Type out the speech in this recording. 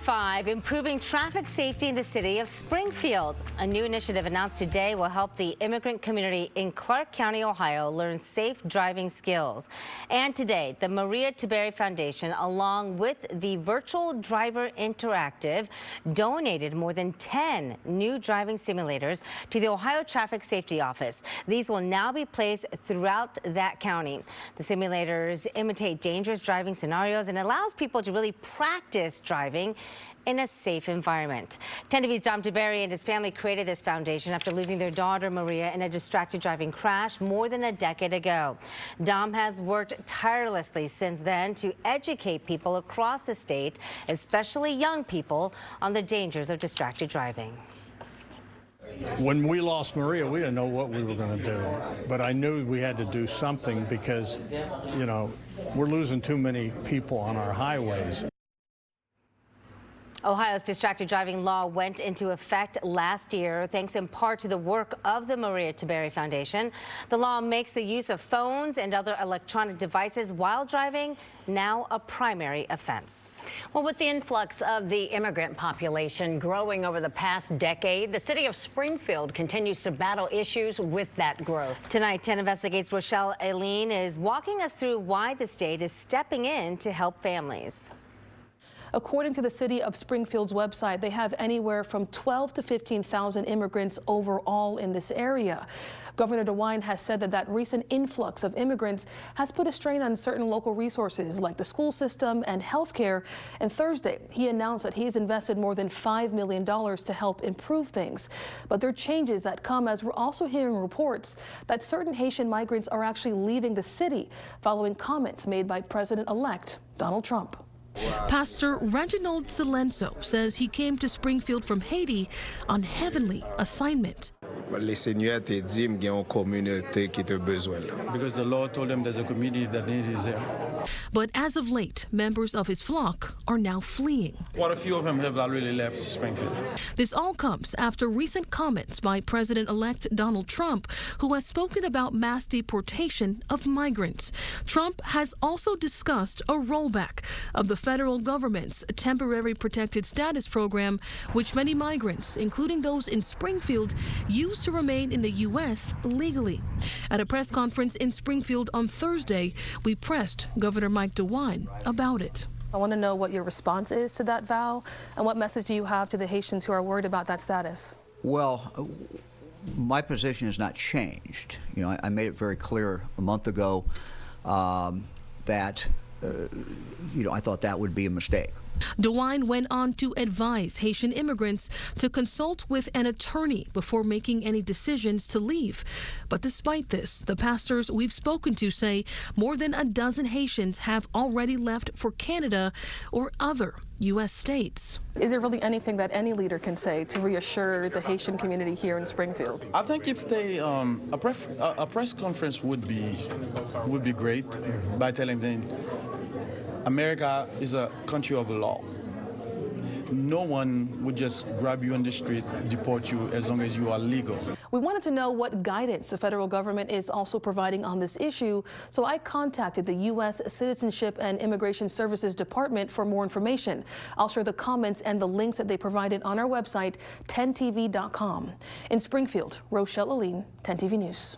5, improving traffic safety in the city of Springfield. A new initiative announced today will help the immigrant community in Clark County, Ohio, learn safe driving skills. And today, the Maria Tiberi Foundation, along with the Virtual Driver Interactive, donated more than 10 new driving simulators to the Ohio Traffic Safety Office. These will now be placed throughout that county. The simulators imitate dangerous driving scenarios and allows people to really practice driving in a safe environment. 10 TV's Dom Tiberi and his family created this foundation after losing their daughter Maria in a distracted driving crash more than a decade ago. Dom has worked tirelessly since then to educate people across the state, especially young people, on the dangers of distracted driving. When we lost Maria, we didn't know what we were going to do, but I knew we had to do something because, you know, we're losing too many people on our highways. Ohio's distracted driving law went into effect last year, thanks in part to the work of the Maria Tiberi Foundation. The law makes the use of phones and other electronic devices while driving now a primary offense. Well, with the influx of the immigrant population growing over the past decade, the city of Springfield continues to battle issues with that growth. Tonight, 10 Investigates' Rochelle Aileen is walking us through why the state is stepping in to help families. According to the city of Springfield's website, they have anywhere from 12 to 15,000 immigrants overall in this area. Governor DeWine has said that recent influx of immigrants has put a strain on certain local resources like the school system and health care. And Thursday, he announced that he has invested more than $5 million to help improve things. But there are changes that come as we're also hearing reports that certain Haitian migrants are actually leaving the city following comments made by President-elect Donald Trump. Pastor Reginald Silenzo says he came to Springfield from Haiti on heavenly assignment. Because the Lord told him there's a community that needs his help. But as of late, members of his flock are now fleeing. Quite a few of them have already left Springfield. This all comes after recent comments by President-elect Donald Trump, who has spoken about mass deportation of migrants. Trump has also discussed a rollback of the federal government's temporary protected status program, which many migrants, including those in Springfield, use to remain in the U.S. legally. At a press conference in Springfield on Thursday, we pressed Governor Mike DeWine about it. I want to know what your response is to that vow, and what message do you have to the Haitians who are worried about that status? Well, my position has not changed. You know, I made it very clear a month ago that you know, I thought that would be a mistake. DeWine went on to advise Haitian immigrants to consult with an attorney before making any decisions to leave. But despite this, the pastors we've spoken to say more than a dozen Haitians have already left for Canada or other U.S. states. Is there really anything that any leader can say to reassure the Haitian community here in Springfield? I think if they a press conference would be great by telling them America is a country of the law. No one would just grab you on the street, deport you as long as you are legal. We wanted to know what guidance the federal government is also providing on this issue, so I contacted the U.S. Citizenship and Immigration Services Department for more information. I'll share the comments and the links that they provided on our website, 10tv.com. In Springfield, Rochelle Aileen, 10TV News.